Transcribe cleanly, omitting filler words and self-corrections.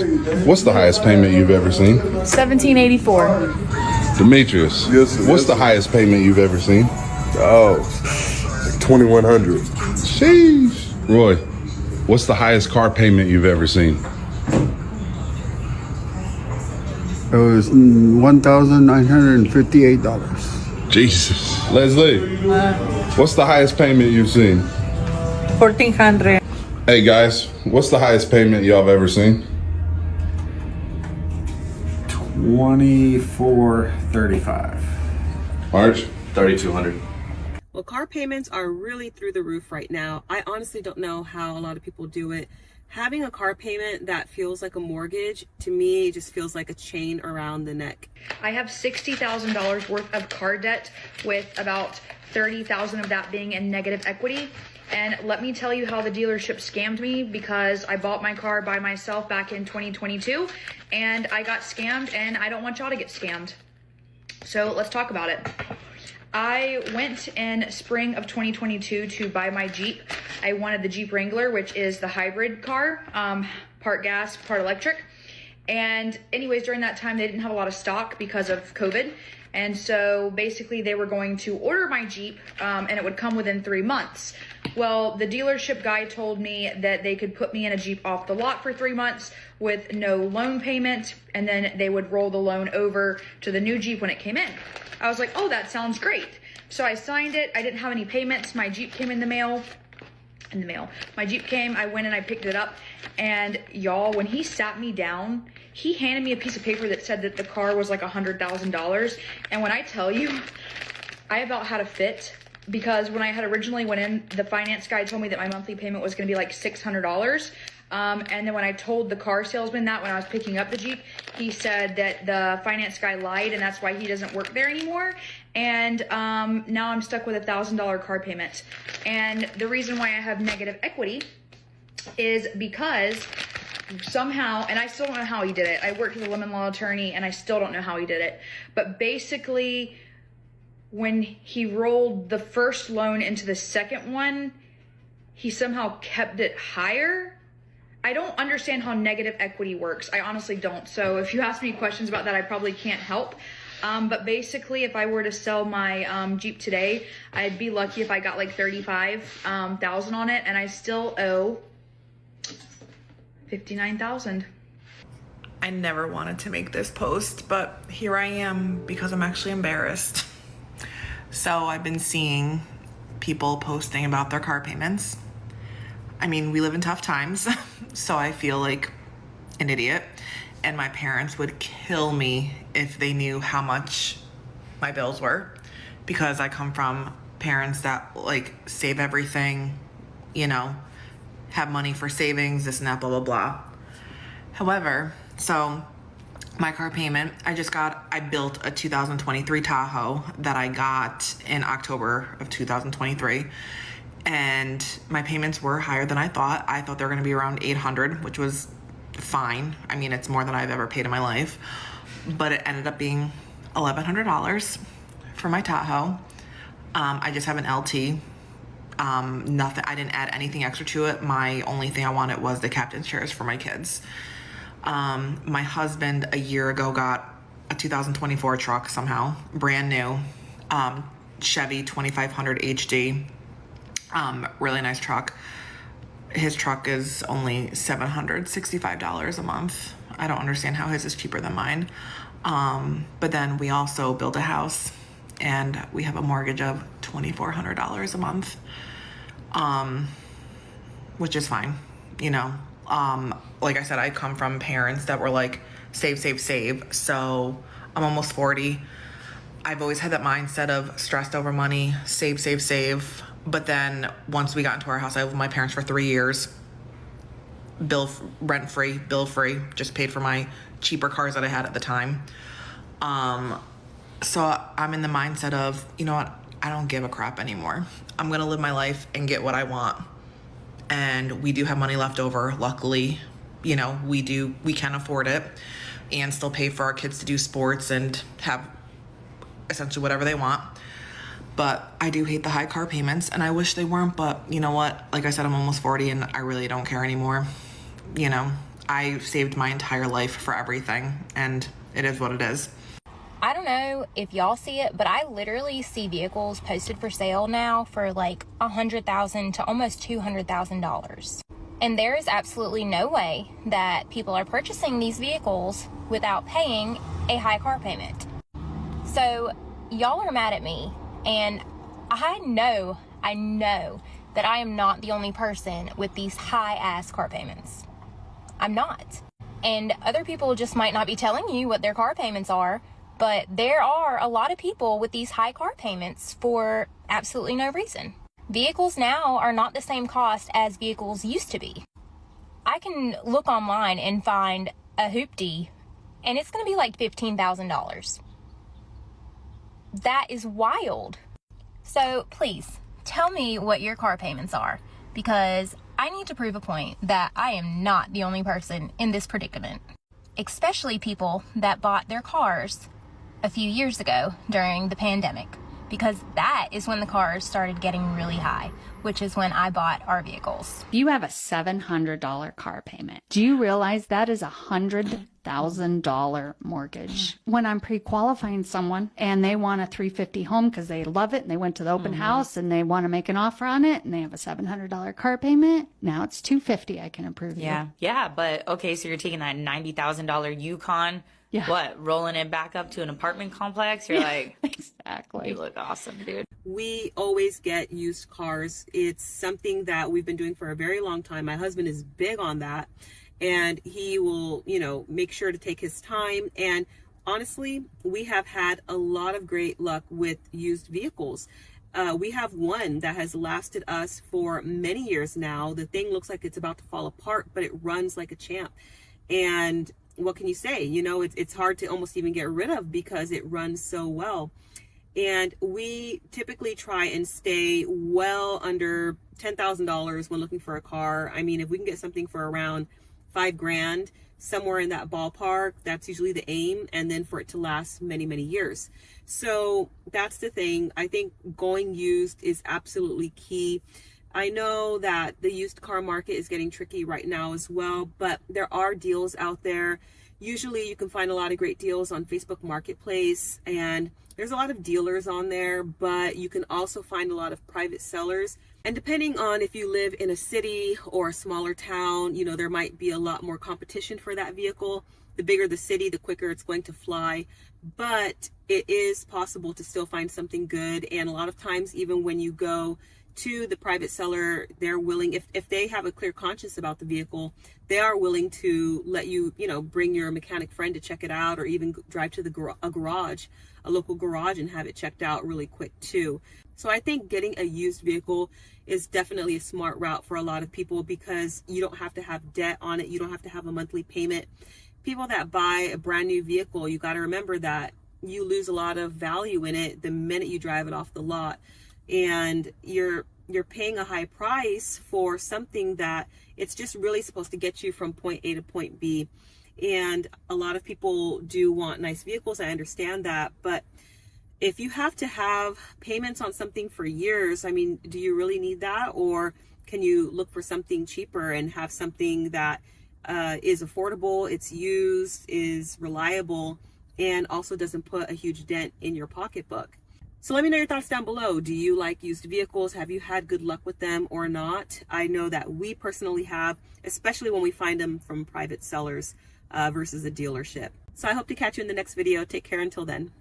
What's the highest payment you've ever seen? $17.84. Demetrius, Yes, sir. what's the highest payment you've ever seen? Oh, like 2,100. Sheesh. Roy, what's the highest car payment you've ever seen? It was $1,958. Jesus. Leslie, what's the highest payment you've seen? $1,400. Hey guys, what's the highest payment y'all have ever seen? $2,435. March? 3,200. Well, car payments are really through the roof right now. I honestly don't know how a lot of people do it. Having a car payment that feels like a mortgage, to me, just feels like a chain around the neck. I have $60,000 worth of car debt, with about $30,000 of that being in negative equity. And let me tell you how the dealership scammed me, because I bought my car by myself back in 2022 and I got scammed, and I don't want y'all to get scammed. So let's talk about it. I went in spring of 2022 to buy my Jeep. I wanted the Jeep Wrangler, which is the hybrid car, part gas, part electric. And anyways, during that time, they didn't have a lot of stock because of COVID. And so basically they were going to order my Jeep, and it would come within 3 months. Well, the dealership guy told me that they could put me in a Jeep off the lot for 3 months with no loan payment, and then they would roll the loan over to the new Jeep when it came in. I was like, oh, that sounds great. So I signed it. I didn't have any payments. My Jeep came in the mail. My Jeep came, I went and I picked it up, and y'all, when he sat me down, he handed me a piece of paper that said that the car was like $100,000. And when I tell you, I about had a fit, because when I had originally went in, the finance guy told me that my monthly payment was gonna be like $600. And then when I told the car salesman that when I was picking up the Jeep, he said that the finance guy lied, and that's why he doesn't work there anymore. And now I'm stuck with a $1,000 car payment. And the reason why I have negative equity is because somehow, and I still don't know how he did it. I worked with a lemon law attorney and I still don't know how he did it. But basically, when he rolled the first loan into the second one, he somehow kept it higher. I don't understand how negative equity works. I honestly don't. So if you ask me questions about that, I probably can't help. But basically, if I were to sell my Jeep today, I'd be lucky if I got like $35,000 on it, and I still owe $59,000. I never wanted to make this post, but here I am because I'm actually embarrassed. So I've been seeing people posting about their car payments. I mean, we live in tough times, so I feel like an idiot. And my parents would kill me if they knew how much my bills were, because I come from parents that like save everything, you know, have money for savings, this and that, blah, blah, blah. However, so my car payment, I built a 2023 Tahoe that I got in October of 2023. And my payments were higher than I thought. I thought they were gonna be around $800, which was fine. I mean, it's more than I've ever paid in my life, but it ended up being $1,100 for my Tahoe. I just have an LT. Nothing, I didn't add anything extra to it. My only thing I wanted was the captain's chairs for my kids. My husband a year ago got a 2024 truck somehow, brand new, Chevy 2500 HD, really nice truck. His truck is only $765 a month. I don't understand how his is cheaper than mine. But then we also built a house, and we have a mortgage of $2,400 a month, which is fine, you know. Like I said, I come from parents that were like, save, save, save. So I'm almost 40. I've always had that mindset of stressed over money, save, save, save. But then once we got into our house, I lived with my parents for 3 years, rent-free, bill-free, just paid for my cheaper cars that I had at the time. So I'm in the mindset of, you know what, I don't give a crap anymore. I'm gonna live my life and get what I want. And we do have money left over, luckily. You know, we can afford it and still pay for our kids to do sports and have essentially whatever they want. But I do hate the high car payments, and I wish they weren't, but you know what? Like I said, I'm almost 40 and I really don't care anymore. You know, I saved my entire life for everything, and it is what it is. I don't know if y'all see it, but I literally see vehicles posted for sale now for like $100,000 to almost $200,000. And there is absolutely no way that people are purchasing these vehicles without paying a high car payment. So y'all are mad at me, and I know that I am not the only person with these high ass car payments. I'm not. And other people just might not be telling you what their car payments are, but there are a lot of people with these high car payments for absolutely no reason. Vehicles now are not the same cost as vehicles used to be. I can look online and find a hoopty, and it's going to be like $15,000. That is wild. So please, tell me what your car payments are, because I need to prove a point that I am not the only person in this predicament. Especially people that bought their cars a few years ago during the pandemic, because that is when the cars started getting really high, which is when I bought our vehicles. You have a $700 car payment. Do you realize that is a $100,000 mortgage? When I'm pre-qualifying someone and they want a $350 home because they love it and they went to the open house and they want to make an offer on it and they have a $700 car payment, now it's $250. I can approve you. Yeah, but okay, so you're taking that $90,000 Yukon. Yeah. What, rolling it back up to an apartment complex? You're like, exactly. You look awesome, dude. We always get used cars. It's something that we've been doing for a very long time. My husband is big on that, and he will, make sure to take his time. And honestly, we have had a lot of great luck with used vehicles. We have one that has lasted us for many years now. The thing looks like it's about to fall apart, but it runs like a champ. And what can you say? It's hard to almost even get rid of because it runs so well. And we typically try and stay well under $10,000 when looking for a car. I mean, if we can get something for around $5,000, somewhere in that ballpark, that's usually the aim, and then for it to last many, many years. So that's the thing. I think going used is absolutely key. I know that the used car market is getting tricky right now as well, but there are deals out there. Usually you can find a lot of great deals on Facebook Marketplace, and there's a lot of dealers on there, but you can also find a lot of private sellers. And depending on if you live in a city or a smaller town, there might be a lot more competition for that vehicle. The bigger the city, the quicker it's going to fly. But it is possible to still find something good. And a lot of times, even when you go to the private seller, they're willing, if they have a clear conscience about the vehicle, they are willing to let you, bring your mechanic friend to check it out, or even drive to a local garage, and have it checked out really quick too. So I think getting a used vehicle is definitely a smart route for a lot of people, because you don't have to have debt on it. You don't have to have a monthly payment. People that buy a brand new vehicle, you got to remember that you lose a lot of value in it the minute you drive it off the lot. And you're paying a high price for something that it's just really supposed to get you from point A to point B. And a lot of people do want nice vehicles. I understand that. But if you have to have payments on something for years, I mean, do you really need that? Or can you look for something cheaper and have something that is affordable, it's used, is reliable, and also doesn't put a huge dent in your pocketbook? So let me know your thoughts down below. Do you like used vehicles? Have you had good luck with them or not? I know that we personally have, especially when we find them from private sellers versus a dealership. So I hope to catch you in the next video. Take care until then.